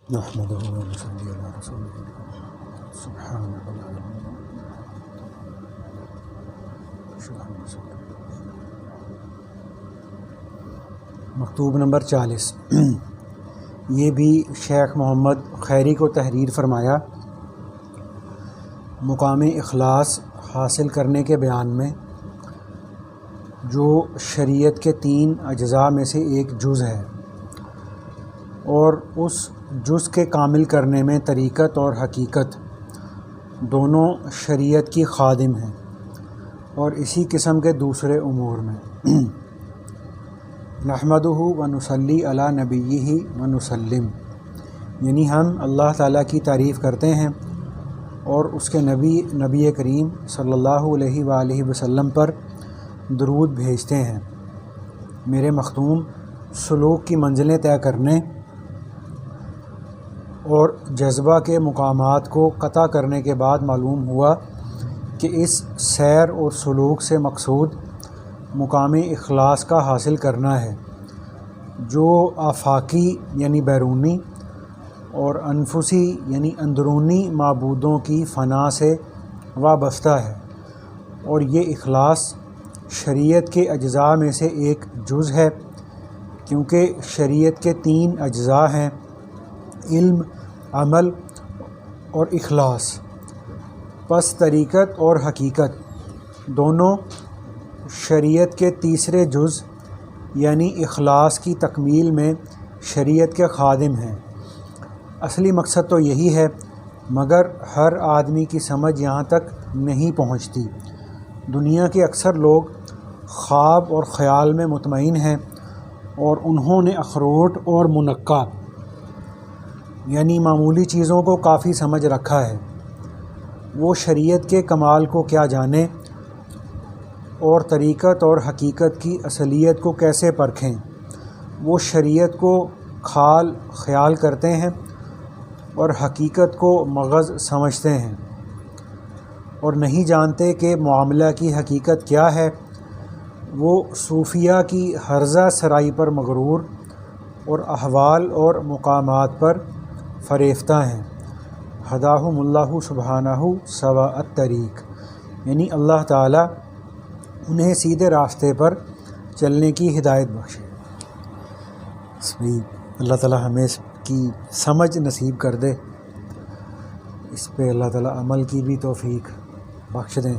نحمدہ و نصلی علی رسولہ الکریم سبحانک لا علم لنا اشرح لي صدری۔ مکتوب نمبر 40 یہ بھی شیخ محمد خیری کو تحریر فرمایا۔ مقام اخلاص حاصل کرنے کے بیان میں جو شریعت کے 3 اجزاء میں سے ایک جز ہے اور اس جز کے کامل کرنے میں طریقت اور حقیقت دونوں شریعت کی خادم ہیں، اور اسی قسم کے دوسرے امور میں نحمدہ و نصلی علی نبیہ و نسلم، یعنی ہم اللہ تعالیٰ کی تعریف کرتے ہیں اور اس کے نبی کریم صلی اللہ علیہ وآلہ وسلم پر درود بھیجتے ہیں۔ میرے مختوم سلوک کی منزلیں طے کرنے اور جذبہ کے مقامات کو قطع کرنے کے بعد معلوم ہوا کہ اس سیر اور سلوک سے مقصود مقام اخلاص کا حاصل کرنا ہے، جو آفاقی یعنی بیرونی اور انفسی یعنی اندرونی معبودوں کی فنا سے وابستہ ہے، اور یہ اخلاص شریعت کے اجزاء میں سے ایک جز ہے، کیونکہ شریعت کے 3 اجزاء ہیں: علم، عمل اور اخلاص۔ پس طریقت اور حقیقت دونوں شریعت کے تیسرے جز یعنی اخلاص کی تکمیل میں شریعت کے خادم ہیں۔ اصلی مقصد تو یہی ہے، مگر ہر آدمی کی سمجھ یہاں تک نہیں پہنچتی۔ دنیا کے اکثر لوگ خواب اور خیال میں مطمئن ہیں، اور انہوں نے اخروٹ اور منقع یعنی معمولی چیزوں کو کافی سمجھ رکھا ہے۔ وہ شریعت کے کمال کو کیا جانے اور طریقت اور حقیقت کی اصلیت کو کیسے پرکھیں؟ وہ شریعت کو کھال خیال کرتے ہیں اور حقیقت کو مغز سمجھتے ہیں، اور نہیں جانتے کہ معاملہ کی حقیقت کیا ہے۔ وہ صوفیہ کی ہرزہ سرائی پر مغرور اور احوال اور مقامات پر فریفتہ ہیں۔ ہداہم اللہ سبحانہ سواء الطریق، یعنی اللہ تعالیٰ انہیں سیدھے راستے پر چلنے کی ہدایت بخشے۔ اللہ تعالیٰ ہمیں اس کی سمجھ نصیب کر دے، اس پہ اللہ تعالیٰ عمل کی بھی توفیق بخش دیں۔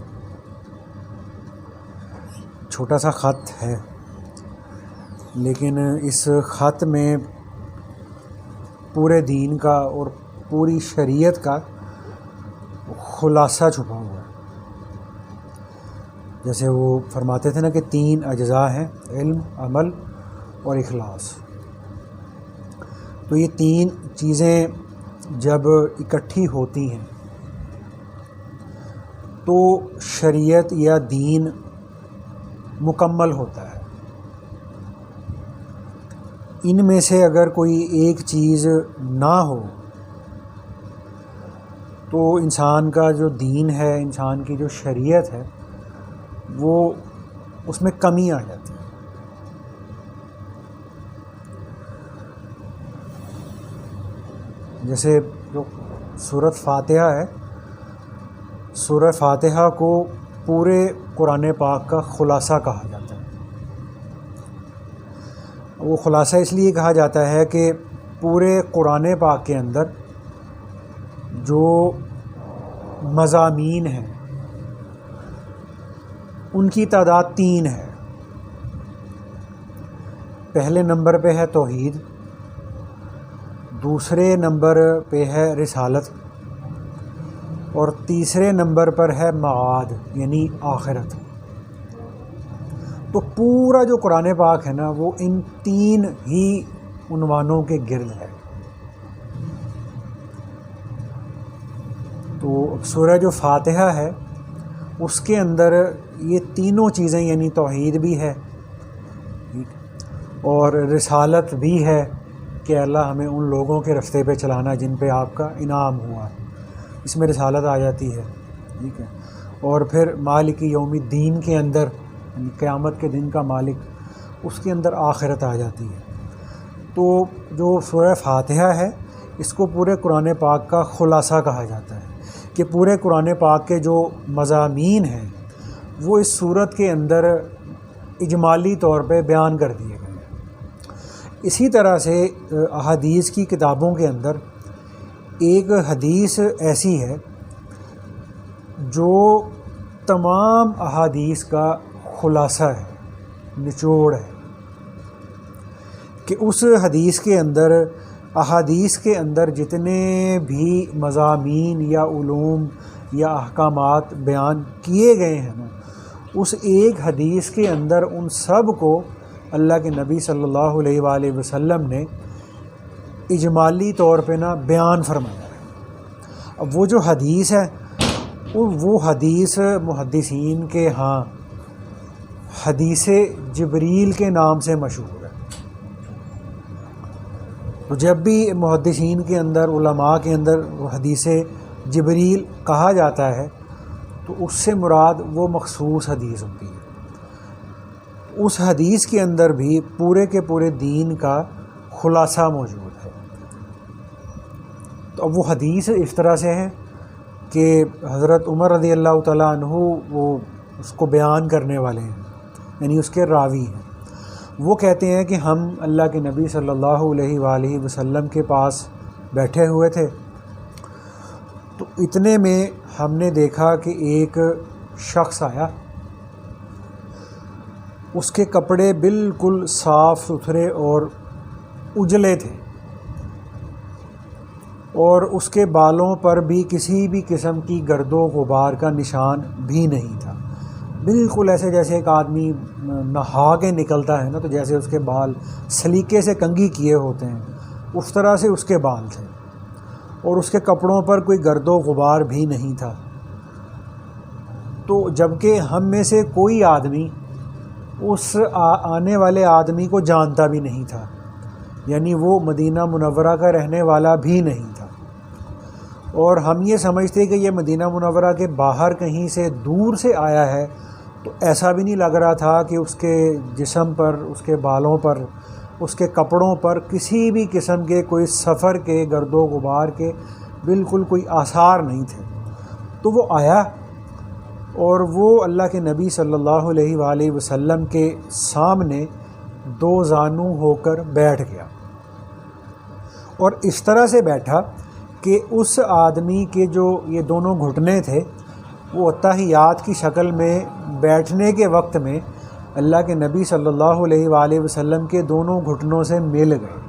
چھوٹا سا خط ہے، لیکن اس خط میں پورے دین کا اور پوری شریعت کا خلاصہ چھپا ہوا ہے۔ جیسے وہ فرماتے تھے نا کہ 3 اجزاء ہیں: علم، عمل اور اخلاص۔ تو یہ 3 چیزیں جب اکٹھی ہوتی ہیں تو شریعت یا دین مکمل ہوتا ہے۔ ان میں سے اگر کوئی ایک چیز نہ ہو تو انسان کا جو دین ہے، انسان کی جو شریعت ہے، وہ اس میں کمی آ جاتی ہے۔ جیسے جو سورۃ فاتحہ ہے، سورہ فاتحہ کو پورے قرآن پاک کا خلاصہ کہا جاتا ہے۔ وہ خلاصہ اس لیے کہا جاتا ہے کہ پورے قرآن پاک کے اندر جو مضامین ہیں ان کی تعداد 3 ہے۔ پہلے نمبر پہ ہے توحید، دوسرے نمبر پہ ہے رسالت، اور تیسرے نمبر پر ہے معاد یعنی آخرت۔ تو پورا جو قرآن پاک ہے نا، وہ ان 3 ہی عنوانوں کے گرد ہے۔ تو سورہ جو فاتحہ ہے اس کے اندر یہ تینوں چیزیں یعنی توحید بھی ہے اور رسالت بھی ہے کہ اللہ ہمیں ان لوگوں کے رستے پہ چلانا جن پہ آپ کا انعام ہوا، اس میں رسالت آ جاتی ہے، ٹھیک ہے۔ اور پھر مالک یوم الدین کے اندر یعنی قیامت کے دن کا مالک، اس کے اندر آخرت آ جاتی ہے۔ تو جو سورہ فاتحہ ہے اس کو پورے قرآن پاک کا خلاصہ کہا جاتا ہے کہ پورے قرآن پاک کے جو مضامین ہیں وہ اس صورت کے اندر اجمالی طور پہ بیان کر دیے گئے ہیں۔ اسی طرح سے احادیث کی کتابوں کے اندر ایک حدیث ایسی ہے جو تمام احادیث کا خلاصہ ہے، نچوڑ ہے، کہ اس حدیث کے اندر احادیث کے اندر جتنے بھی مضامین یا علوم یا احکامات بیان کیے گئے ہیں نا، اس ایک حدیث کے اندر ان سب کو اللہ کے نبی صلی اللہ علیہ وآلہ وسلم نے اجمالی طور پہ نا بیان فرمایا ہے۔ اب وہ جو حدیث ہے وہ حدیث محدثین کے ہاں حدیث جبریل کے نام سے مشہور ہے۔ تو جب بھی محدثین کے اندر، علماء کے اندر وہ حدیث جبریل کہا جاتا ہے تو اس سے مراد وہ مخصوص حدیث ہوتی ہے۔ اس حدیث کے اندر بھی پورے کے پورے دین کا خلاصہ موجود ہے۔ تو اب وہ حدیث اس طرح سے ہے کہ حضرت عمر رضی اللہ تعالیٰ عنہ وہ اس کو بیان کرنے والے ہیں، یعنی اس کے راوی ہیں۔ وہ کہتے ہیں کہ ہم اللہ کے نبی صلی اللہ علیہ وآلہ وسلم کے پاس بیٹھے ہوئے تھے، تو اتنے میں ہم نے دیکھا کہ ایک شخص آیا، اس کے کپڑے بالکل صاف ستھرے اور اجلے تھے، اور اس کے بالوں پر بھی کسی بھی قسم کی گرد و غبار کا نشان بھی نہیں تھا، بالکل ایسے جیسے ایک آدمی نہا کے نکلتا ہے نا، تو جیسے اس کے بال سلیقے سے کنگھی کیے ہوتے ہیں اس طرح سے اس کے بال تھے، اور اس کے کپڑوں پر کوئی گرد و غبار بھی نہیں تھا۔ تو جبکہ ہم میں سے کوئی آدمی اس آنے والے آدمی کو جانتا بھی نہیں تھا، یعنی وہ مدینہ منورہ کا رہنے والا بھی نہیں تھا، اور ہم یہ سمجھتے کہ یہ مدینہ منورہ کے باہر کہیں سے دور سے آیا ہے، تو ایسا بھی نہیں لگ رہا تھا کہ اس کے جسم پر، اس کے بالوں پر، اس کے کپڑوں پر کسی بھی قسم کے کوئی سفر کے گرد و غبار کے بالکل کوئی آثار نہیں تھے۔ تو وہ آیا اور وہ اللہ کے نبی صلی اللہ علیہ وآلہ وسلم کے سامنے دو زانو ہو کر بیٹھ گیا، اور اس طرح سے بیٹھا کہ اس آدمی کے جو یہ دونوں گھٹنے تھے وہ اتحیات کی شکل میں بیٹھنے کے وقت میں اللہ کے نبی صلی اللہ علیہ وآلہ وسلم کے دونوں گھٹنوں سے مل گئے،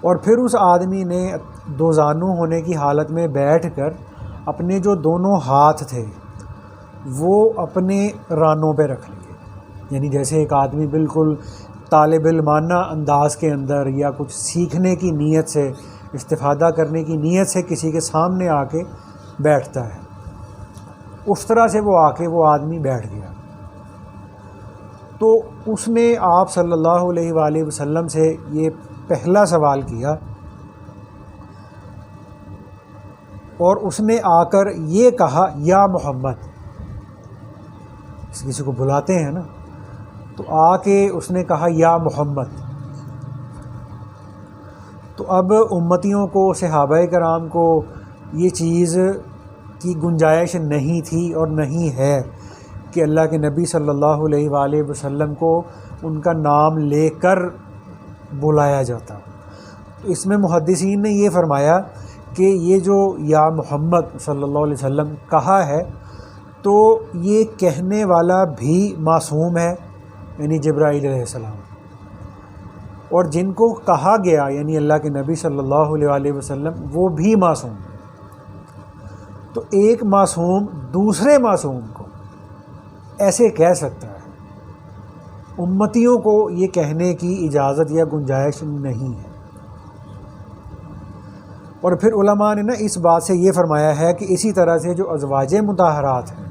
اور پھر اس آدمی نے دو زانو ہونے کی حالت میں بیٹھ کر اپنے جو دونوں ہاتھ تھے وہ اپنے رانوں پہ رکھ لیے، یعنی جیسے ایک آدمی بالکل طالب علمانہ انداز کے اندر یا کچھ سیکھنے کی نیت سے، استفادہ کرنے کی نیت سے کسی کے سامنے آ کے بیٹھتا ہے، اس طرح سے وہ آ کے وہ آدمی بیٹھ گیا۔ تو اس نے آپ صلی اللہ علیہ وآلہ وسلم سے یہ پہلا سوال کیا، اور اس نے آ کر یہ کہا یا محمد، کسی کو بلاتے ہیں نا، تو آ کے اس نے کہا یا محمد۔ تو اب امتیوں کو، صحابہ کرام کو یہ چیز کی گنجائش نہیں تھی اور نہیں ہے کہ اللہ کے نبی صلی اللہ علیہ وآلہ وسلم کو ان کا نام لے کر بلایا جاتا۔ تو اس میں محدثین نے یہ فرمایا کہ یہ جو یا محمد صلی اللہ علیہ وسلم کہا ہے تو یہ کہنے والا بھی معصوم ہے، یعنی جبرائیل علیہ السلام، اور جن کو کہا گیا یعنی اللہ کے نبی صلی اللہ علیہ وآلہ وسلم وہ بھی معصوم ہے۔ تو ایک معصوم دوسرے معصوم کو ایسے کہہ سکتا ہے، امتیوں کو یہ کہنے کی اجازت یا گنجائش نہیں ہے۔ اور پھر علماء نے نا اس بات سے یہ فرمایا ہے کہ اسی طرح سے جو ازواج مطہرات ہیں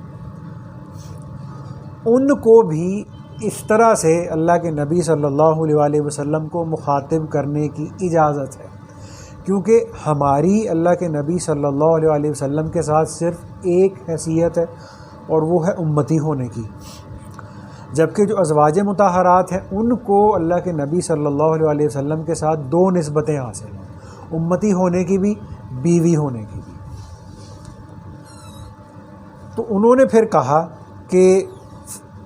ان کو بھی اس طرح سے اللہ کے نبی صلی اللہ علیہ وآلہ وسلم کو مخاطب کرنے کی اجازت ہے، کیونکہ ہماری اللہ کے نبی صلی اللہ علیہ وآلہ وسلم کے ساتھ صرف ایک حیثیت ہے اور وہ ہے امتی ہونے کی، جبکہ جو ازواج مطہرات ہیں ان کو اللہ کے نبی صلی اللہ علیہ وآلہ وسلم کے ساتھ دو نسبتیں حاصل ہیں۔ امتی ہونے کی بھی، بیوی ہونے کی بھی۔ تو انہوں نے پھر کہا کہ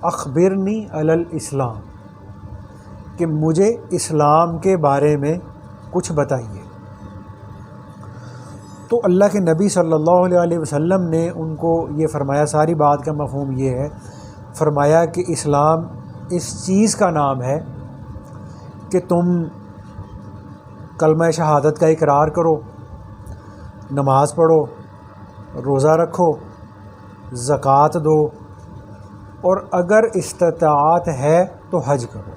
اخبرنی علی الاسلام، کہ مجھے اسلام کے بارے میں کچھ بتائیے۔ تو اللہ کے نبی صلی اللہ علیہ وسلم نے ان کو یہ فرمایا، ساری بات کا مفہوم یہ ہے، فرمایا کہ اسلام اس چیز کا نام ہے کہ تم کلمہ شہادت کا اقرار کرو، نماز پڑھو، روزہ رکھو، زکوٰۃ دو، اور اگر استطاعت ہے تو حج کرو۔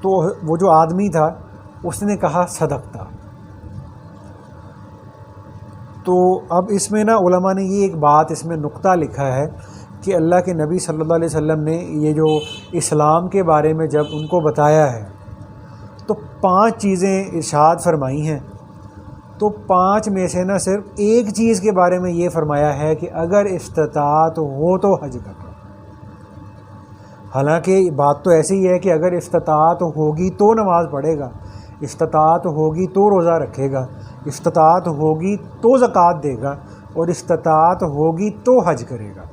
تو وہ جو آدمی تھا اس نے کہا صدقتا۔ تو اب اس میں نا علماء نے یہ ایک بات اس میں نقطہ لکھا ہے کہ اللہ کے نبی صلی اللہ علیہ وسلم نے یہ جو اسلام کے بارے میں جب ان کو بتایا ہے تو 5 چیزیں ارشاد فرمائی ہیں، تو 5 میں سے نا صرف ایک چیز کے بارے میں یہ فرمایا ہے کہ اگر استطاعت ہو تو حج کرو۔ حالانکہ بات تو ایسی ہی ہے کہ اگر استطاعت ہوگی تو نماز پڑھے گا، استطاعت ہوگی تو روزہ رکھے گا، استطاعت ہوگی تو زکوٰۃ دے گا، اور استطاعت ہوگی تو حج کرے گا۔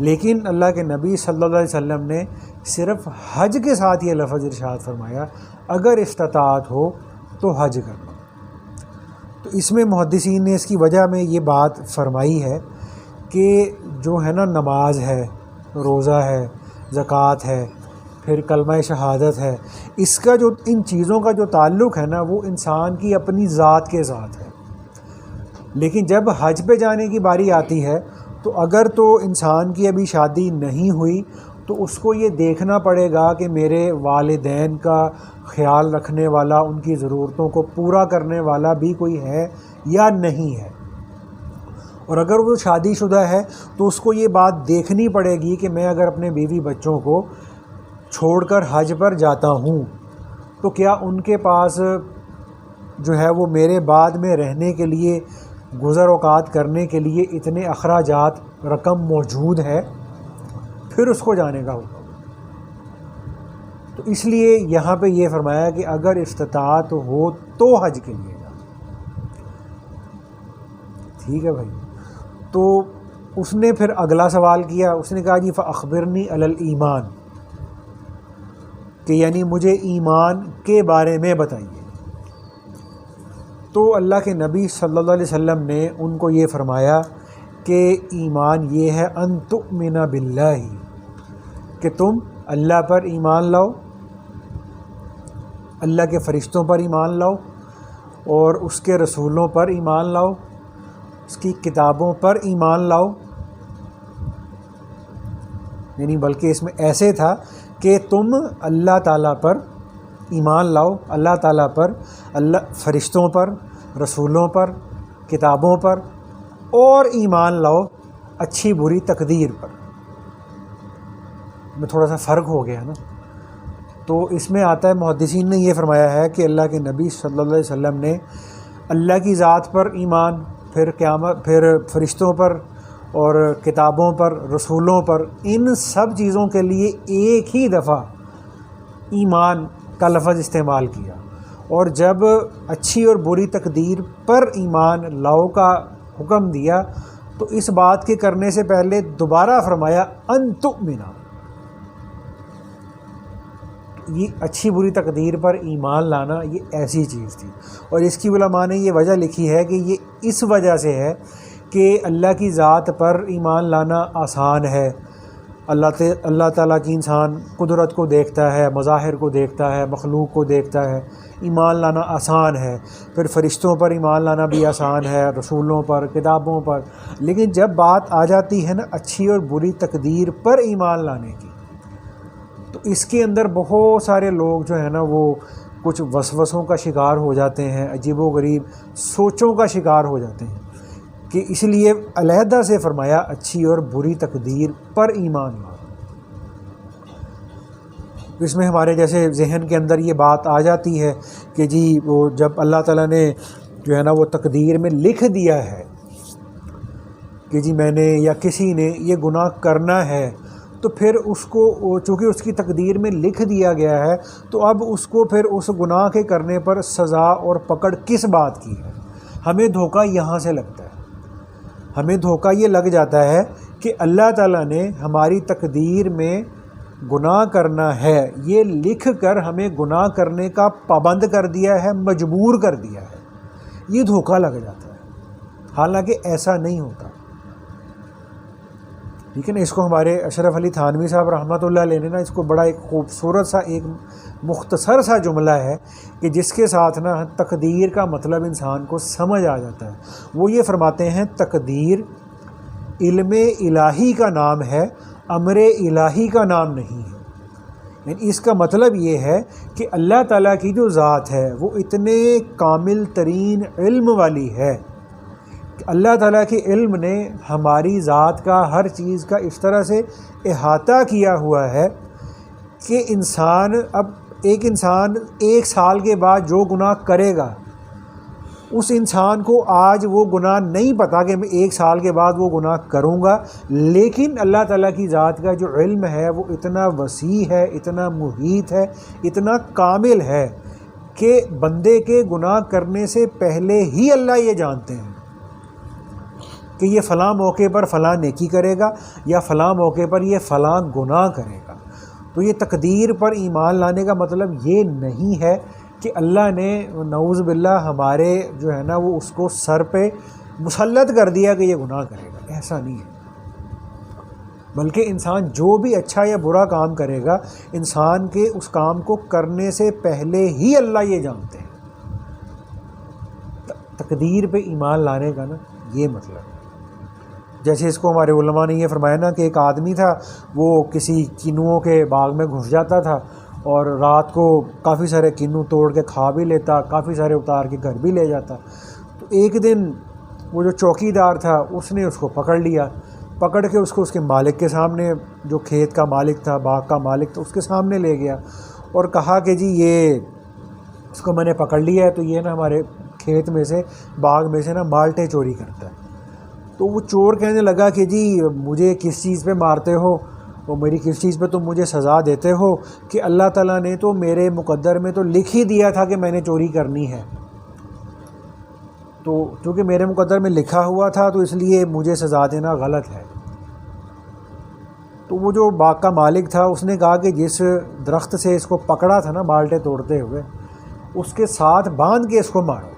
لیکن اللہ کے نبی صلی اللہ علیہ وسلم نے صرف حج کے ساتھ یہ لفظ ارشاد فرمایا، اگر استطاعت ہو تو حج کرو۔ تو اس میں محدثین نے اس کی وجہ میں یہ بات فرمائی ہے کہ جو ہے نا نماز ہے، روزہ ہے، زکوٰۃ ہے، پھر کلمہ شہادت ہے، اس کا جو ان چیزوں کا جو تعلق ہے نا وہ انسان کی اپنی ذات کے ساتھ ہے۔ لیکن جب حج پہ جانے کی باری آتی ہے تو اگر تو انسان کی ابھی شادی نہیں ہوئی تو اس کو یہ دیکھنا پڑے گا کہ میرے والدین کا خیال رکھنے والا، ان کی ضرورتوں کو پورا کرنے والا بھی کوئی ہے یا نہیں ہے۔ اور اگر وہ شادی شدہ ہے تو اس کو یہ بات دیکھنی پڑے گی کہ میں اگر اپنے بیوی بچوں کو چھوڑ کر حج پر جاتا ہوں تو کیا ان کے پاس جو ہے وہ میرے بعد میں رہنے کے لیے، گزر اوقات کرنے کے لیے اتنے اخراجات رقم موجود ہے، پھر اس کو جانے کا ہوگا۔ تو اس لیے یہاں پہ یہ فرمایا کہ اگر استطاعت ہو تو حج کے لیے جا۔ ٹھیک ہے بھائی۔ تو اس نے پھر اگلا سوال کیا، اس نے کہا جی فاخبرنی علی الایمان، کہ یعنی مجھے ایمان کے بارے میں بتائیے۔ تو اللہ کے نبی صلی اللہ علیہ وسلم نے ان کو یہ فرمایا کہ ایمان یہ ہے ان تؤمن باللہ، کہ تم اللہ پر ایمان لاؤ، اللہ کے فرشتوں پر ایمان لاؤ، اور اس کے رسولوں پر ایمان لاؤ، اس کی کتابوں پر ایمان لاؤ۔ یعنی بلکہ اس میں ایسے تھا کہ تم اللہ تعالیٰ پر ایمان لاؤ، اللہ تعالیٰ پر، اللہ فرشتوں پر، رسولوں پر، کتابوں پر، اور ایمان لاؤ اچھی بری تقدیر پر۔ میں تھوڑا سا فرق ہو گیا نا۔ تو اس میں آتا ہے، محدثین نے یہ فرمایا ہے کہ اللہ کے نبی صلی اللہ علیہ وسلم نے اللہ کی ذات پر ایمان، پھر قیامت، پھر فرشتوں پر اور کتابوں پر، رسولوں پر، ان سب چیزوں کے لیے ایک ہی دفعہ ایمان کا لفظ استعمال کیا، اور جب اچھی اور بری تقدیر پر ایمان لاؤ کا حکم دیا تو اس بات کے کرنے سے پہلے دوبارہ فرمایا ان تؤمنا۔ یہ اچھی بری تقدیر پر ایمان لانا یہ ایسی چیز تھی، اور اس کی علماء نے یہ وجہ لکھی ہے کہ یہ اس وجہ سے ہے کہ اللہ کی ذات پر ایمان لانا آسان ہے۔ اللہ تعالیٰ کی انسان قدرت کو دیکھتا ہے، مظاہر کو دیکھتا ہے، مخلوق کو دیکھتا ہے، ایمان لانا آسان ہے۔ پھر فرشتوں پر ایمان لانا بھی آسان ہے، رسولوں پر، کتابوں پر۔ لیکن جب بات آ جاتی ہے نا اچھی اور بری تقدیر پر ایمان لانے کی، تو اس کے اندر بہت سارے لوگ جو ہے نا وہ کچھ وسوسوں کا شکار ہو جاتے ہیں، عجیب و غریب سوچوں کا شکار ہو جاتے ہیں، کہ اس لیے علیحدہ سے فرمایا اچھی اور بری تقدیر پر ایمان لاؤ۔ اس میں ہمارے جیسے ذہن کے اندر یہ بات آ جاتی ہے کہ جی وہ جب اللہ تعالیٰ نے جو ہے نا وہ تقدیر میں لکھ دیا ہے کہ جی میں نے یا کسی نے یہ گناہ کرنا ہے، تو پھر اس کو چونکہ اس کی تقدیر میں لکھ دیا گیا ہے تو اب اس کو پھر اس گناہ کے کرنے پر سزا اور پکڑ کس بات کی ہے؟ ہمیں دھوکہ یہاں سے لگتا ہے، ہمیں دھوکہ یہ لگ جاتا ہے کہ اللہ تعالیٰ نے ہماری تقدیر میں گناہ کرنا ہے یہ لکھ کر ہمیں گناہ کرنے کا پابند کر دیا ہے، مجبور کر دیا ہے، یہ دھوکہ لگ جاتا ہے، حالانکہ ایسا نہیں ہوتا۔ ٹھیک ہے نا، اس کو ہمارے اشرف علی تھانوی صاحب رحمۃ اللہ علیہ نے نا اس کو بڑا ایک خوبصورت سا ایک مختصر سا جملہ ہے کہ جس کے ساتھ نا تقدیر کا مطلب انسان کو سمجھ آ جاتا ہے۔ وہ یہ فرماتے ہیں تقدیر علم الہی کا نام ہے، امر الہی کا نام نہیں ہے۔ یعنی اس کا مطلب یہ ہے کہ اللہ تعالیٰ کی جو ذات ہے وہ اتنے کامل ترین علم والی ہے کہ اللہ تعالیٰ کے علم نے ہماری ذات کا ہر چیز کا اس طرح سے احاطہ کیا ہوا ہے کہ ایک انسان 1 سال کے بعد جو گناہ کرے گا اس انسان کو آج وہ گناہ نہیں پتہ کہ میں 1 سال کے بعد وہ گناہ کروں گا، لیکن اللہ تعالیٰ کی ذات کا جو علم ہے وہ اتنا وسیع ہے، اتنا محیط ہے، اتنا کامل ہے کہ بندے کے گناہ کرنے سے پہلے ہی اللہ یہ جانتے ہیں کہ یہ فلاں موقع پر فلاں نیکی کرے گا یا فلاں موقع پر یہ فلاں گناہ کرے گا۔ تو یہ تقدیر پر ایمان لانے کا مطلب یہ نہیں ہے کہ اللہ نے نعوذ باللہ ہمارے جو ہے نا وہ اس کو سر پہ مسلط کر دیا کہ یہ گناہ کرے گا، ایسا نہیں ہے، بلکہ انسان جو بھی اچھا یا برا کام کرے گا انسان کے اس کام کو کرنے سے پہلے ہی اللہ یہ جانتے ہیں۔ تقدیر پہ ایمان لانے کا نا یہ مطلب ہے۔ جیسے اس کو ہمارے علماء نے یہ فرمایا نا کہ ایک آدمی تھا، وہ کسی کینوؤں کے باغ میں گھس جاتا تھا اور رات کو کافی سارے کینو توڑ کے کھا بھی لیتا، کافی سارے اتار کے گھر بھی لے جاتا۔ تو ایک دن وہ جو چوکی دار تھا اس نے اس کو پکڑ لیا، پکڑ کے اس کو اس کے مالک کے سامنے، جو کھیت کا مالک تھا، باغ کا مالک تھا، اس کے سامنے لے گیا اور کہا کہ جی یہ اس کو میں نے پکڑ لیا ہے تو یہ نا ہمارے کھیت میں سے، باغ میں سے نا مالٹے چوری کرتا ہے۔ تو وہ چور کہنے لگا کہ جی مجھے کس چیز پہ مارتے ہو اور میری کس چیز پہ تم مجھے سزا دیتے ہو کہ اللہ تعالیٰ نے تو میرے مقدر میں تو لکھ ہی دیا تھا کہ میں نے چوری کرنی ہے، تو چونکہ میرے مقدر میں لکھا ہوا تھا تو اس لیے مجھے سزا دینا غلط ہے۔ تو وہ جو باغ کا مالک تھا اس نے کہا کہ جس درخت سے اس کو پکڑا تھا نا مالٹے توڑتے ہوئے، اس کے ساتھ باندھ کے اس کو مارو۔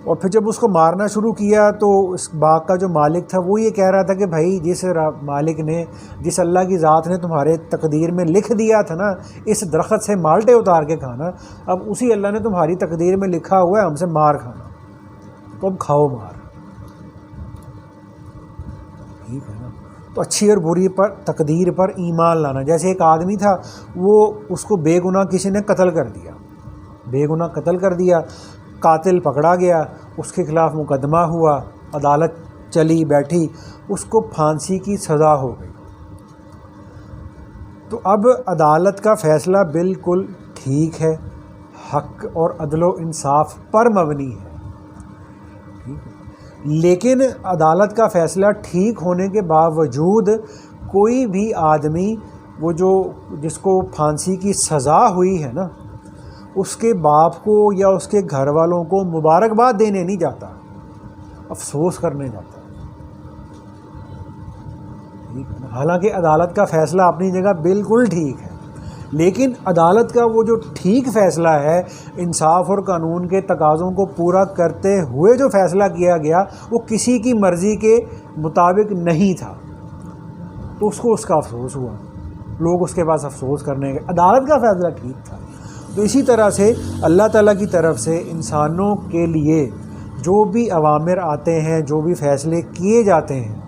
اور پھر جب اس کو مارنا شروع کیا تو اس باغ کا جو مالک تھا وہ یہ کہہ رہا تھا کہ بھائی جس مالک نے، جس اللہ کی ذات نے تمہارے تقدیر میں لکھ دیا تھا نا اس درخت سے مالٹے اتار کے کھانا، اب اسی اللہ نے تمہاری تقدیر میں لکھا ہوا ہے ہم سے مار کھانا، تو اب کھاؤ مار۔ ٹھیک ہے نا، تو اچھی اور بری پر تقدیر پر ایمان لانا۔ جیسے ایک آدمی تھا، وہ اس کو بے گناہ کسی نے قتل کر دیا، بے گناہ قتل کر دیا، قاتل پکڑا گیا، اس کے خلاف مقدمہ ہوا، عدالت چلی بیٹھی، اس کو پھانسی کی سزا ہو گئی۔ تو اب عدالت کا فیصلہ بالکل ٹھیک ہے، حق اور عدل و انصاف پر مبنی ہے، لیکن عدالت کا فیصلہ ٹھیک ہونے کے باوجود کوئی بھی آدمی وہ جس کو پھانسی کی سزا ہوئی ہے نا اس کے باپ کو یا اس کے گھر والوں کو مبارکباد دینے نہیں جاتا، افسوس کرنے جاتا ہے۔ حالانکہ عدالت کا فیصلہ اپنی جگہ بالکل ٹھیک ہے، لیکن عدالت کا وہ جو ٹھیک فیصلہ ہے، انصاف اور قانون کے تقاضوں کو پورا کرتے ہوئے جو فیصلہ کیا گیا وہ کسی کی مرضی کے مطابق نہیں تھا، تو اس کو اس کا افسوس ہوا، لوگ اس کے پاس افسوس کرنے گئے۔ عدالت کا فیصلہ ٹھیک تھا۔ تو اسی طرح سے اللہ تعالیٰ کی طرف سے انسانوں کے لیے جو بھی اوامر آتے ہیں، جو بھی فیصلے کیے جاتے ہیں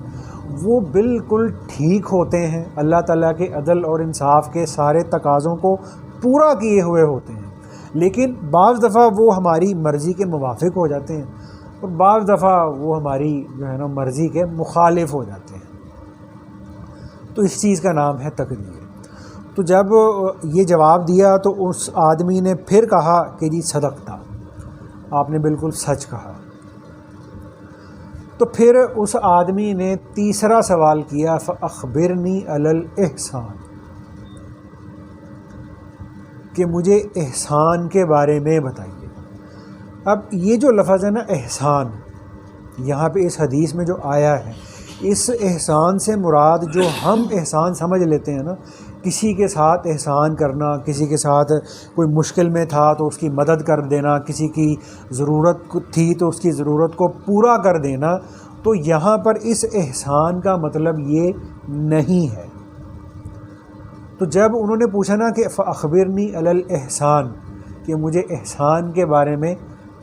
وہ بالکل ٹھیک ہوتے ہیں، اللہ تعالیٰ کے عدل اور انصاف کے سارے تقاضوں کو پورا کیے ہوئے ہوتے ہیں، لیکن بعض دفعہ وہ ہماری مرضی کے موافق ہو جاتے ہیں اور بعض دفعہ وہ ہماری جو ہے نا مرضی کے مخالف ہو جاتے ہیں۔ تو اس چیز کا نام ہے تقدیر۔ تو جب یہ جواب دیا تو اس آدمی نے پھر کہا کہ جی صدقتا، آپ نے بالکل سچ کہا۔ تو پھر اس آدمی نے تیسرا سوال کیا، فَأَخْبِرْنِي عَلَى الْإِحْسَانِ، کہ مجھے احسان کے بارے میں بتائیے۔ اب یہ جو لفظ ہے نا احسان، یہاں پہ اس حدیث میں جو آیا ہے، اس احسان سے مراد جو ہم احسان سمجھ لیتے ہیں نا، کسی کے ساتھ احسان کرنا، کسی کے ساتھ کوئی مشکل میں تھا تو اس کی مدد کر دینا، کسی کی ضرورت تھی تو اس کی ضرورت کو پورا کر دینا، تو یہاں پر اس احسان کا مطلب یہ نہیں ہے۔ تو جب انہوں نے پوچھا نا کہ فَأَخْبِرْنِي عَلَى الْإِحْسَانِ، کہ مجھے احسان کے بارے میں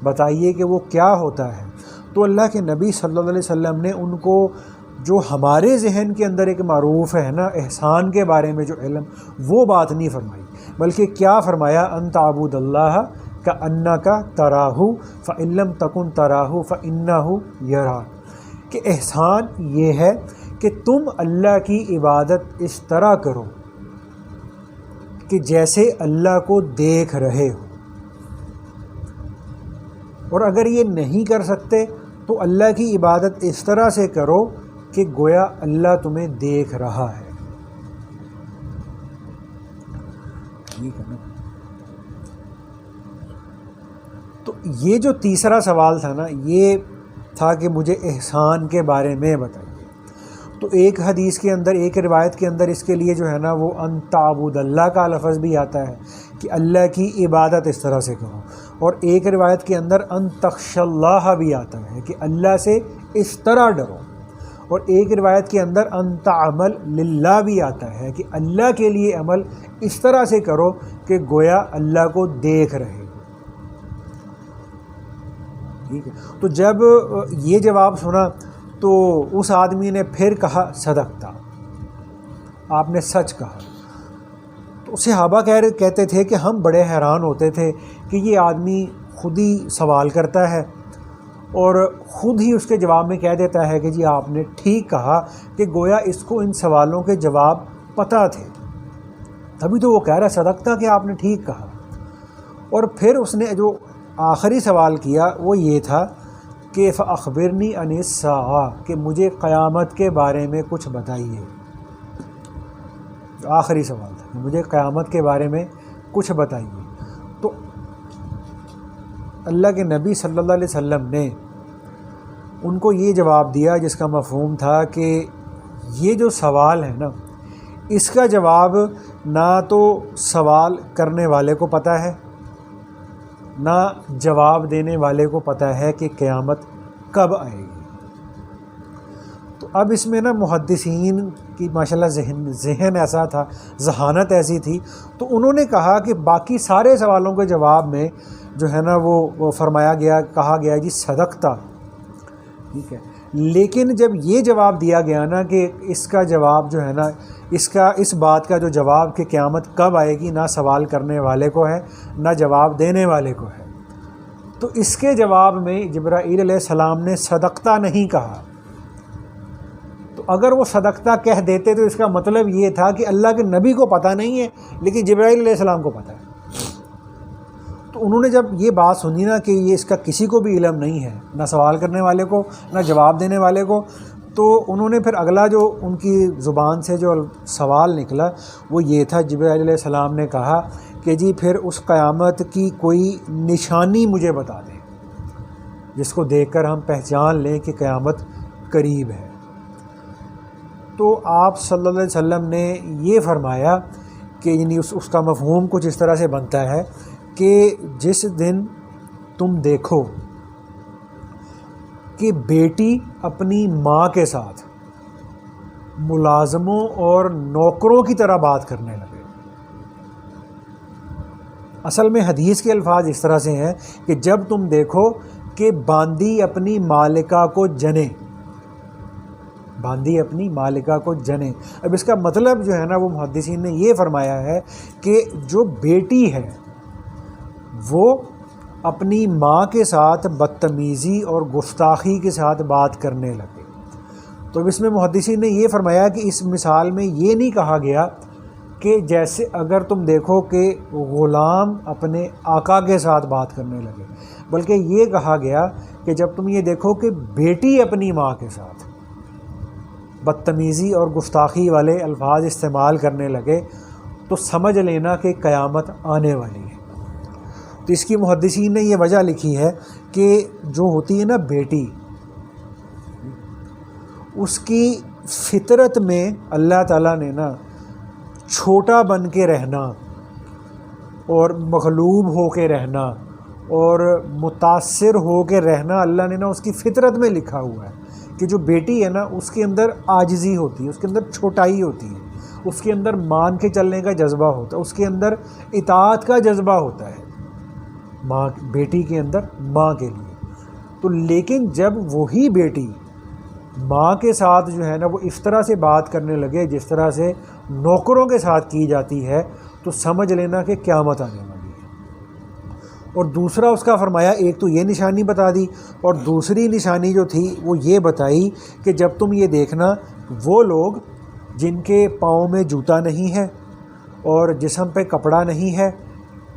بتائیے کہ وہ کیا ہوتا ہے، تو اللہ کے نبی صلی اللہ علیہ وسلم نے ان کو جو ہمارے ذہن کے اندر ایک معروف ہے نا احسان کے بارے میں جو علم، وہ بات نہیں فرمائی، بلکہ کیا فرمایا، ان تعبد اللہ کأنک تراہ فإن لم تکن تراہ فإنہ یراک، کہ احسان یہ ہے کہ تم اللہ کی عبادت اس طرح کرو کہ جیسے اللہ کو دیکھ رہے ہو، اور اگر یہ نہیں کر سکتے تو اللہ کی عبادت اس طرح سے کرو کہ گویا اللہ تمہیں دیکھ رہا ہے۔ ٹھیک ہے نا؟ تو یہ جو تیسرا سوال تھا نا، یہ تھا کہ مجھے احسان کے بارے میں بتائیے۔ تو ایک حدیث کے اندر، ایک روایت کے اندر اس کے لیے جو ہے نا وہ ان تعبد اللہ کا لفظ بھی آتا ہے کہ اللہ کی عبادت اس طرح سے کرو، اور ایک روایت کے اندر ان تخشى اللہ بھی آتا ہے کہ اللہ سے اس طرح ڈرو، اور ایک روایت کے اندر ان تعمل للہ بھی آتا ہے کہ اللہ کے لیے عمل اس طرح سے کرو کہ گویا اللہ کو دیکھ رہے۔ ٹھیک ہے، تو جب یہ جواب سنا تو اس آدمی نے پھر کہا صدقتا، آپ نے سچ کہا۔ تو صحابہ کہتے تھے کہ ہم بڑے حیران ہوتے تھے کہ یہ آدمی خود ہی سوال کرتا ہے اور خود ہی اس کے جواب میں کہہ دیتا ہے کہ جی آپ نے ٹھیک کہا، کہ گویا اس کو ان سوالوں کے جواب پتہ تھے، تبھی تو وہ کہہ رہا صدقتا کہ آپ نے ٹھیک کہا۔ اور پھر اس نے جو آخری سوال کیا وہ یہ تھا کہ فَأَخْبِرْنِي عَنِ السَّاعَةِ، کہ مجھے قیامت کے بارے میں کچھ بتائیے۔ آخری سوال تھا کہ مجھے قیامت کے بارے میں کچھ بتائیے۔ تو اللہ کے نبی صلی اللہ علیہ وسلم نے ان کو یہ جواب دیا جس کا مفہوم تھا کہ یہ جو سوال ہے نا، اس کا جواب نہ تو سوال کرنے والے کو پتہ ہے، نہ جواب دینے والے کو پتہ ہے کہ قیامت کب آئے گی۔ تو اب اس میں نا محدثین کی ماشاءاللہ ذہن ایسا تھا، ذہانت ایسی تھی، تو انہوں نے کہا کہ باقی سارے سوالوں کے جواب میں جو ہے نا وہ فرمایا گیا، کہا گیا جی صدقتا، ٹھیک ہے، لیکن جب یہ جواب دیا گیا نا کہ اس کا جواب جو ہے نا، اس بات کا جو جواب کہ قیامت کب آئے گی نہ سوال کرنے والے کو ہے نہ جواب دینے والے کو ہے، تو اس کے جواب میں جبرائیل علیہ السلام نے صدقتا نہیں کہا۔ تو اگر وہ صدقتا کہہ دیتے تو اس کا مطلب یہ تھا کہ اللہ کے نبی کو پتہ نہیں ہے لیکن جبرائیل علیہ السلام کو پتہ ہے۔ تو انہوں نے جب یہ بات سنی نا کہ یہ اس کا کسی کو بھی علم نہیں ہے، نہ سوال کرنے والے کو نہ جواب دینے والے کو، تو انہوں نے پھر اگلا جو ان کی زبان سے جو سوال نکلا وہ یہ تھا، جبرائیل علیہ السلام نے کہا کہ جی پھر اس قیامت کی کوئی نشانی مجھے بتا دیں جس کو دیکھ کر ہم پہچان لیں کہ قیامت قریب ہے۔ تو آپ صلی اللہ علیہ وسلم نے یہ فرمایا کہ یعنی اس کا مفہوم کچھ اس طرح سے بنتا ہے کہ جس دن تم دیکھو کہ بیٹی اپنی ماں کے ساتھ ملازموں اور نوکروں کی طرح بات کرنے لگے۔ اصل میں حدیث کے الفاظ اس طرح سے ہیں کہ جب تم دیکھو کہ باندی اپنی مالکہ کو جنے، باندی اپنی مالکہ کو جنے۔ اب اس کا مطلب جو ہے نا وہ محدثین نے یہ فرمایا ہے کہ جو بیٹی ہے وہ اپنی ماں کے ساتھ بدتمیزی اور گستاخی کے ساتھ بات کرنے لگے۔ تو اس میں محدثین نے یہ فرمایا کہ اس مثال میں یہ نہیں کہا گیا کہ جیسے اگر تم دیکھو کہ غلام اپنے آقا کے ساتھ بات کرنے لگے، بلکہ یہ کہا گیا کہ جب تم یہ دیکھو کہ بیٹی اپنی ماں کے ساتھ بدتمیزی اور گستاخی والے الفاظ استعمال کرنے لگے تو سمجھ لینا کہ قیامت آنے والی ہے۔ تو اس کی محدثین نے یہ وجہ لکھی ہے کہ جو ہوتی ہے نا بیٹی، اس کی فطرت میں اللہ تعالیٰ نے نا چھوٹا بن کے رہنا اور مغلوب ہو کے رہنا اور متاثر ہو کے رہنا اللہ نے نا اس کی فطرت میں لکھا ہوا ہے کہ جو بیٹی ہے نا اس کے اندر عاجزی ہوتی ہے، اس کے اندر چھوٹائی ہوتی ہے، اس کے اندر مان کے چلنے کا جذبہ ہوتا ہے، اس کے اندر اطاعت کا جذبہ ہوتا ہے ماں، بیٹی کے اندر ماں کے لیے۔ تو لیکن جب وہی بیٹی ماں کے ساتھ جو ہے نا وہ اس طرح سے بات کرنے لگے جس طرح سے نوکروں کے ساتھ کی جاتی ہے، تو سمجھ لینا کہ قیامت آنے والی ہے۔ اور دوسرا اس کا فرمایا، ایک تو یہ نشانی بتا دی، اور دوسری نشانی جو تھی وہ یہ بتائی کہ جب تم یہ دیکھنا وہ لوگ جن کے پاؤں میں جوتا نہیں ہے اور جسم پہ کپڑا نہیں ہے،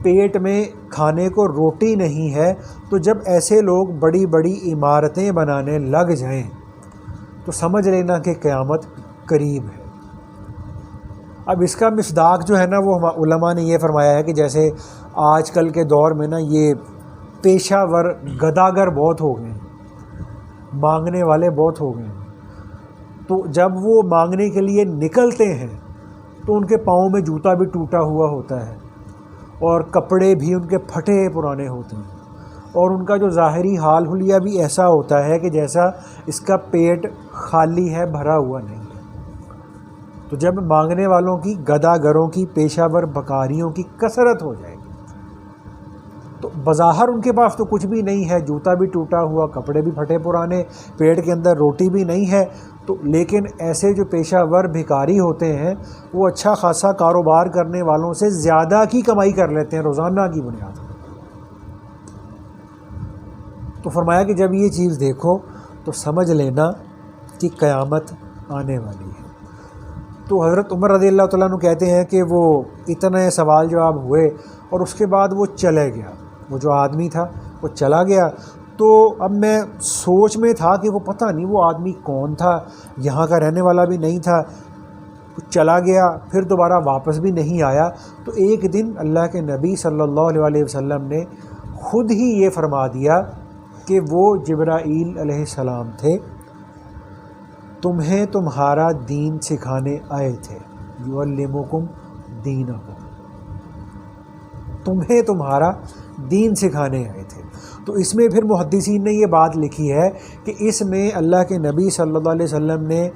پیٹ میں کھانے کو روٹی نہیں ہے، تو جب ایسے لوگ بڑی بڑی عمارتیں بنانے لگ جائیں تو سمجھ لینا کہ قیامت قریب ہے۔ اب اس کا مصداق جو ہے نا وہ علماء نے یہ فرمایا ہے کہ جیسے آج کل کے دور میں نا یہ پیشہ ور گداگر بہت ہو گئے ہیں، مانگنے والے بہت ہو گئے ہیں، تو جب وہ مانگنے کے لیے نکلتے ہیں تو ان کے پاؤں میں جوتا بھی ٹوٹا ہوا ہوتا ہے اور کپڑے بھی ان کے پھٹے پرانے ہوتے ہیں، اور ان کا جو ظاہری حال حلیہ بھی ایسا ہوتا ہے کہ جیسا اس کا پیٹ خالی ہے، بھرا ہوا نہیں ہے۔ تو جب مانگنے والوں کی، گداگروں کی، پیشہ ور بکاریوں کی کثرت ہو جائے گی تو بظاہر ان کے پاس تو کچھ بھی نہیں ہے، جوتا بھی ٹوٹا ہوا، کپڑے بھی پھٹے پرانے، پیٹ کے اندر روٹی بھی نہیں ہے، تو لیکن ایسے جو پیشہ ور بھکاری ہوتے ہیں وہ اچھا خاصا کاروبار کرنے والوں سے زیادہ کی کمائی کر لیتے ہیں روزانہ کی بنیاد پر۔ تو فرمایا کہ جب یہ چیز دیکھو تو سمجھ لینا کہ قیامت آنے والی ہے۔ تو حضرت عمر رضی اللہ تعالیٰ عنہ کہتے ہیں کہ وہ اتنے سوال جواب ہوئے اور اس کے بعد وہ چلے گیا، وہ جو آدمی تھا وہ چلا گیا۔ تو اب میں سوچ میں تھا کہ وہ پتہ نہیں وہ آدمی کون تھا، یہاں کا رہنے والا بھی نہیں تھا، چلا گیا، پھر دوبارہ واپس بھی نہیں آیا۔ تو ایک دن اللہ کے نبی صلی اللہ علیہ وسلم نے خود ہی یہ فرما دیا کہ وہ جبرائیل علیہ السلام تھے، تمہیں تمہارا دین سکھانے آئے تھے، یعلمکم دینکم، تمہیں تمہارا دین سکھانے آئے تھے۔ تو اس میں پھر محدثین نے یہ بات لکھی ہے کہ اس میں اللہ کے نبی صلی اللہ علیہ وسلم نے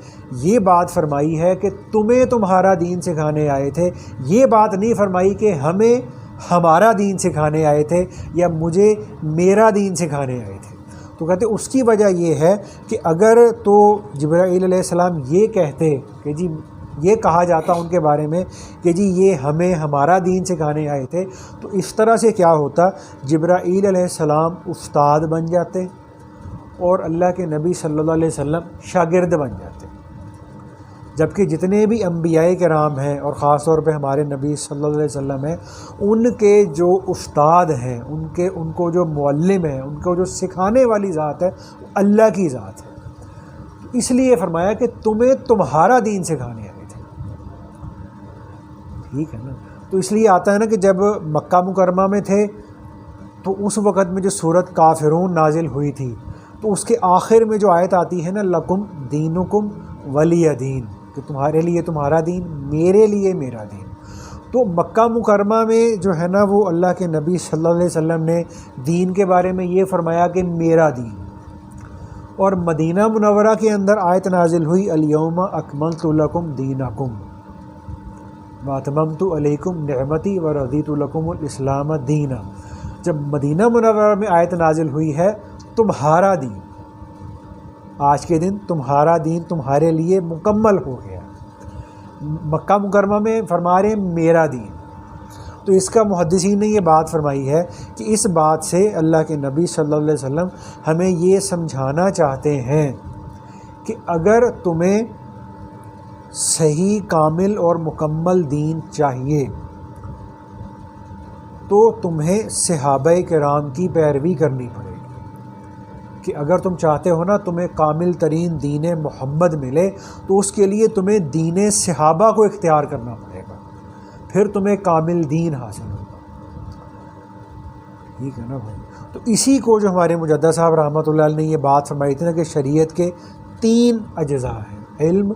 یہ بات فرمائی ہے کہ تمہیں تمہارا دین سکھانے آئے تھے، یہ بات نہیں فرمائی کہ ہمیں ہمارا دین سکھانے آئے تھے یا مجھے میرا دین سکھانے آئے تھے۔ تو کہتے اس کی وجہ یہ ہے کہ اگر تو جبرائیل علیہ السلام یہ کہتے کہ جی، یہ کہا جاتا ان کے بارے میں کہ جی یہ ہمیں ہمارا دین سکھانے آئے تھے، تو اس طرح سے کیا ہوتا، جبرائیل علیہ السلام استاد بن جاتے اور اللہ کے نبی صلی اللہ علیہ وسلم شاگرد بن جاتے، جبکہ جتنے بھی انبیاء کرام ہیں اور خاص طور پہ ہمارے نبی صلی اللہ علیہ وسلم ہیں، ان کے جو استاد ہیں، ان کو جو معلم ہیں، ان کو جو سکھانے والی ذات ہے وہ اللہ کی ذات ہے۔ اس لیے فرمایا کہ تمہیں تمہارا دین سکھانے آئے تھے، ٹھیک ہے نا۔ تو اس لیے آتا ہے نا کہ جب مکہ مکرمہ میں تھے تو اس وقت میں جو سورۃ کافرون نازل ہوئی تھی تو اس کے آخر میں جو آیت آتی ہے نا، لکم دینکم ولی دین، کہ تمہارے لیے تمہارا دین، میرے لیے میرا دین۔ تو مکہ مکرمہ میں جو ہے نا وہ اللہ کے نبی صلی اللہ علیہ وسلم نے دین کے بارے میں یہ فرمایا کہ میرا دین، اور مدینہ منورہ کے اندر آیت نازل ہوئی الیوم اکملت لکم دینکم واتممت علیکم نعمتی ورضیت لکم الاسلام دینا۔ جب مدینہ منورہ میں آیت نازل ہوئی ہے تمہارا دین، آج کے دن تمہارا دین تمہارے لیے مکمل ہو گیا، مکہ مکرمہ میں فرما رہے ہیں میرا دین۔ تو اس کا محدثین نے یہ بات فرمائی ہے کہ اس بات سے اللہ کے نبی صلی اللہ علیہ وسلم ہمیں یہ سمجھانا چاہتے ہیں کہ اگر تمہیں صحیح کامل اور مکمل دین چاہیے تو تمہیں صحابہ کرام کی پیروی کرنی پڑے گی، کہ اگر تم چاہتے ہو نا تمہیں کامل ترین دین محمد ملے تو اس کے لیے تمہیں دین صحابہ کو اختیار کرنا پڑے گا، پھر تمہیں کامل دین حاصل ہوگا۔ ٹھیک ہے نا بھائی؟ تو اسی کو جو ہمارے مجدد صاحب رحمۃ اللہ علیہ نے یہ بات فرمائی تھی نا کہ شریعت کے 3 اجزاء ہیں، علم،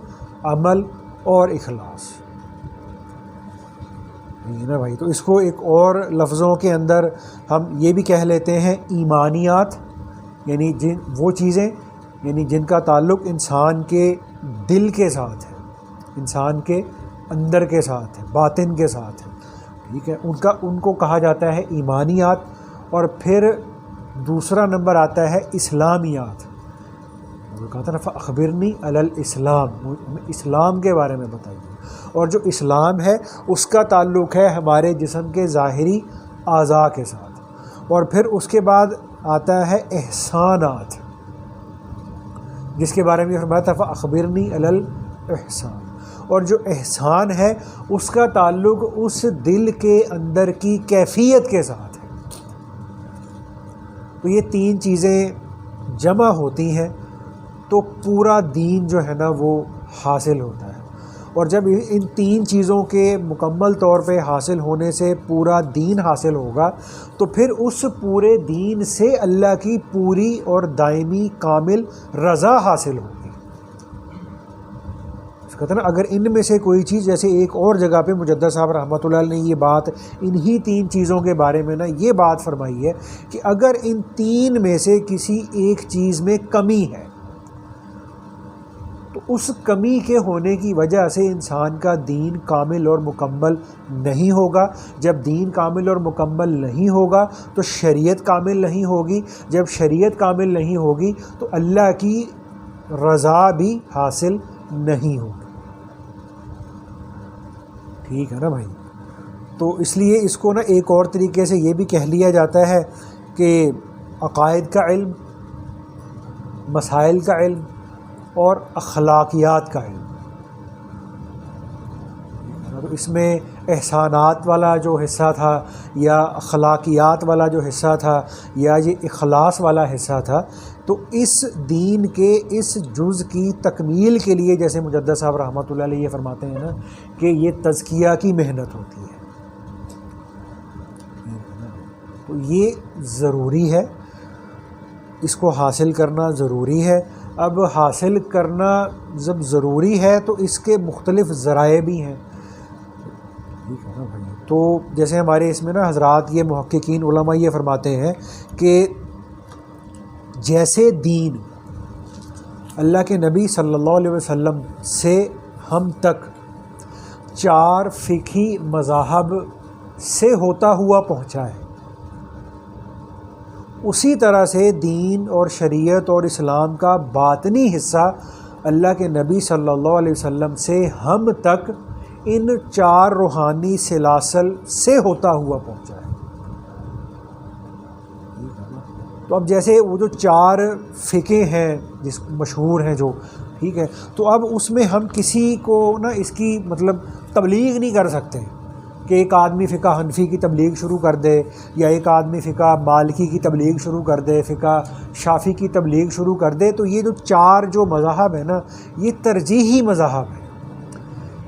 عمل اور اخلاص، ٹھیک ہے نا بھائی؟ تو اس کو ایک اور لفظوں کے اندر ہم یہ بھی کہہ لیتے ہیں ایمانیات، یعنی وہ چیزیں یعنی جن کا تعلق انسان کے دل کے ساتھ ہے، انسان کے اندر کے ساتھ ہے، باطن کے ساتھ ہے، ٹھیک ہے، ان کو کہا جاتا ہے ایمانیات۔ اور پھر دوسرا نمبر آتا ہے اسلامیات، وہ کہا تھا نا فاخبرنی علی الاسلام، اسلام کے بارے میں بتائیے۔ اور جو اسلام ہے اس کا تعلق ہے ہمارے جسم کے ظاہری اعضاء کے ساتھ۔ اور پھر اس کے بعد آتا ہے احسانات، جس کے بارے میں فرمایا تھا فاخبرنی علی الاحسان۔ اور جو احسان ہے اس کا تعلق اس دل کے اندر کی کیفیت کے ساتھ ہے۔ تو یہ 3 چیزیں جمع ہوتی ہیں تو پورا دین جو ہے نا وہ حاصل ہوتا ہے۔ اور جب ان 3 چیزوں کے مکمل طور پہ حاصل ہونے سے پورا دین حاصل ہوگا تو پھر اس پورے دین سے اللہ کی پوری اور دائمی کامل رضا حاصل ہوگی۔ کہتے ہیں نا اگر ان میں سے کوئی چیز، جیسے ایک اور جگہ پہ مجدد صاحب رحمۃ اللہ علیہ نے یہ بات انہی 3 چیزوں کے بارے میں نا یہ بات فرمائی ہے کہ اگر ان 3 میں سے کسی ایک چیز میں کمی ہے تو اس کمی کے ہونے کی وجہ سے انسان کا دین کامل اور مکمل نہیں ہوگا۔ جب دین کامل اور مکمل نہیں ہوگا تو شریعت کامل نہیں ہوگی، جب شریعت کامل نہیں ہوگی تو اللہ کی رضا بھی حاصل نہیں ہوگی۔ ٹھیک ہے نا بھائی؟ تو اس لیے اس کو نا ایک اور طریقے سے یہ بھی کہہ لیا جاتا ہے کہ عقائد کا علم، مسائل کا علم اور اخلاقیات کا علم۔ تو اس میں احسانات والا جو حصہ تھا یا اخلاقیات والا جو حصہ تھا یا یہ اخلاص والا حصہ تھا، تو اس دین کے اس جز کی تکمیل کے لیے جیسے مجدد صاحب رحمۃ اللہ علیہ یہ فرماتے ہیں نا کہ یہ تزکیہ کی محنت ہوتی ہے، تو یہ ضروری ہے، اس کو حاصل کرنا ضروری ہے۔ اب حاصل کرنا جب ضروری ہے تو اس کے مختلف ذرائع بھی ہیں، ٹھیک ہے نا بھائی؟ تو جیسے ہمارے اس میں نا حضرات یہ محققین علماء یہ فرماتے ہیں کہ جیسے دین اللہ کے نبی صلی اللہ علیہ وسلم سے ہم تک 4 فقہی مذاہب سے ہوتا ہوا پہنچا ہے، اسی طرح سے دین اور شریعت اور اسلام کا باطنی حصہ اللہ کے نبی صلی اللہ علیہ وسلم سے ہم تک ان 4 روحانی سلاسل سے ہوتا ہوا پہنچا ہے۔ تو اب جیسے وہ جو 4 فقہ ہیں جس مشہور ہیں جو، ٹھیک ہے، تو اب اس میں ہم کسی کو نا اس کی مطلب تبلیغ نہیں کر سکتے کہ ایک آدمی فقہ حنفی کی تبلیغ شروع کر دے یا ایک آدمی فقہ مالکی کی تبلیغ شروع کر دے، فقہ شافعی کی تبلیغ شروع کر دے۔ تو یہ جو 4 جو مذاہب ہیں نا یہ ترجیحی مذاہب ہیں،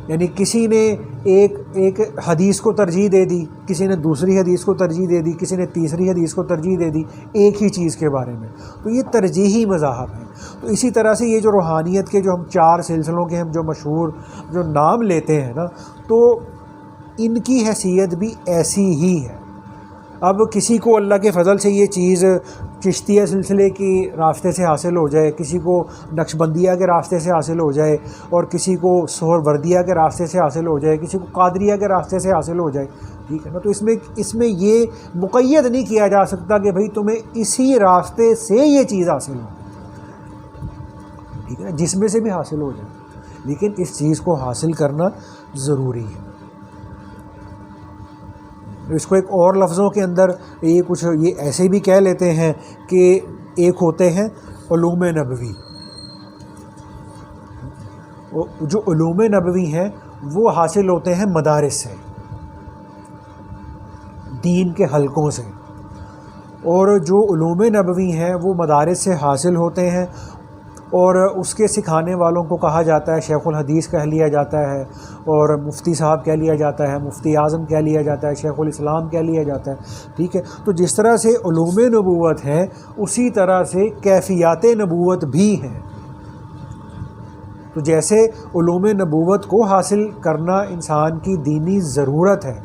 یعنی کسی نے ایک حدیث کو ترجیح دے دی، کسی نے دوسری حدیث کو ترجیح دے دی، کسی نے تیسری حدیث کو ترجیح دے دی ایک ہی چیز کے بارے میں، تو یہ ترجیحی مذاہب ہیں۔ تو اسی طرح سے یہ جو روحانیت کے جو ہم 4 سلسلوں کے ہم جو مشہور جو نام لیتے ہیں نا، تو ان کی حیثیت بھی ایسی ہی ہے۔ اب کسی کو اللہ کے فضل سے یہ چیز چشتیہ سلسلے کی راستے سے حاصل ہو جائے، کسی کو نقشبندیہ کے راستے سے حاصل ہو جائے، اور کسی کو سہروردیہ کے راستے سے حاصل ہو جائے، کسی کو قادریہ کے راستے سے حاصل ہو جائے، ٹھیک ہے نا؟ تو اس میں یہ مقید نہیں کیا جا سکتا کہ بھئی تمہیں اسی راستے سے یہ چیز حاصل ہو، ٹھیک ہے نا؟ جس میں سے بھی حاصل ہو جائے، لیکن اس چیز کو حاصل کرنا ضروری ہے۔ اس کو ایک اور لفظوں کے اندر یہ کچھ یہ ایسے بھی کہہ لیتے ہیں کہ ایک ہوتے ہیں علوم نبوی، جو علوم نبوی ہیں وہ حاصل ہوتے ہیں مدارس سے، دین کے حلقوں سے، اور جو علوم نبوی ہیں وہ مدارس سے حاصل ہوتے ہیں، اور اس کے سکھانے والوں کو کہا جاتا ہے شیخ الحدیث کہہ لیا جاتا ہے، اور مفتی صاحب کہہ لیا جاتا ہے، مفتی اعظم کہہ لیا جاتا ہے، شیخ الاسلام کہہ لیا جاتا ہے، ٹھیک ہے۔ تو جس طرح سے علوم نبوت ہیں اسی طرح سے کیفیات نبوت بھی ہیں۔ تو جیسے علوم نبوت کو حاصل کرنا انسان کی دینی ضرورت ہے،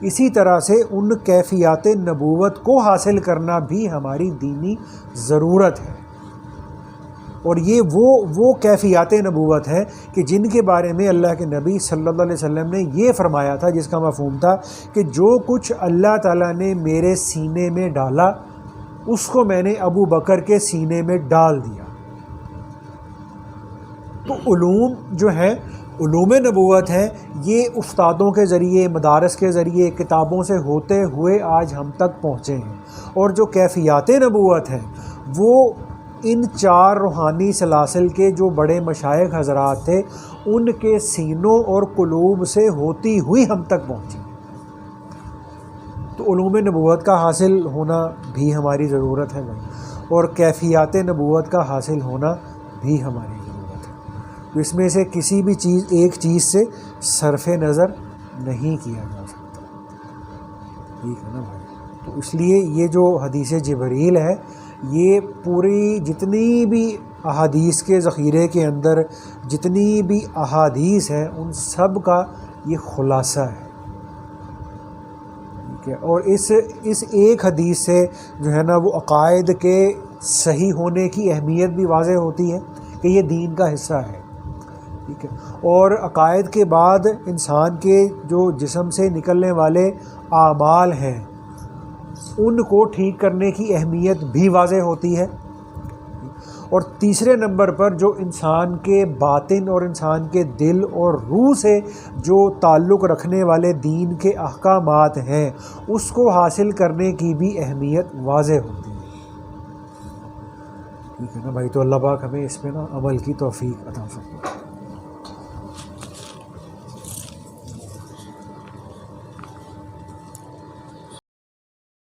اسی طرح سے ان کیفیات نبوت کو حاصل کرنا بھی ہماری دینی ضرورت ہے۔ اور یہ وہ کیفیات نبوت ہیں کہ جن کے بارے میں اللہ کے نبی صلی اللہ علیہ وسلم نے یہ فرمایا تھا، جس کا مفہوم تھا کہ جو کچھ اللہ تعالیٰ نے میرے سینے میں ڈالا اس کو میں نے ابو بکر کے سینے میں ڈال دیا۔ تو علوم جو ہیں، علوم نبوت ہیں، یہ استادوں کے ذریعے، مدارس کے ذریعے، کتابوں سے ہوتے ہوئے آج ہم تک پہنچے ہیں۔ اور جو کیفیات نبوت ہیں وہ ان 4 روحانی سلاسل کے جو بڑے مشائخ حضرات تھے ان کے سینوں اور قلوب سے ہوتی ہوئی ہم تک پہنچی۔ تو علوم نبوت کا حاصل ہونا بھی ہماری ضرورت ہے بھائی، اور کیفیات نبوت کا حاصل ہونا بھی ہماری ضرورت ہے۔ تو اس میں سے کسی بھی ایک چیز سے صرف نظر نہیں کیا جا سکتا، ٹھیک ہے نا بھائی۔ تو اس لیے یہ جو حدیث جبریل ہے یہ پوری جتنی بھی احادیث کے ذخیرے کے اندر جتنی بھی احادیث ہیں ان سب کا یہ خلاصہ ہے، ٹھیک ہے۔ اور اس ایک حدیث سے جو ہے نا وہ عقائد کے صحیح ہونے کی اہمیت بھی واضح ہوتی ہے کہ یہ دین کا حصہ ہے، ٹھیک ہے۔ اور عقائد کے بعد انسان کے جو جسم سے نکلنے والے اعمال ہیں ان کو ٹھیک کرنے کی اہمیت بھی واضح ہوتی ہے۔ اور تیسرے نمبر پر جو انسان کے باطن اور انسان کے دل اور روح سے جو تعلق رکھنے والے دین کے احکامات ہیں اس کو حاصل کرنے کی بھی اہمیت واضح ہوتی ہے، ٹھیک ہے نا بھائی۔ تو اللہ پاک ہمیں اس پہ نا عمل کی توفیق عطا فرمائے۔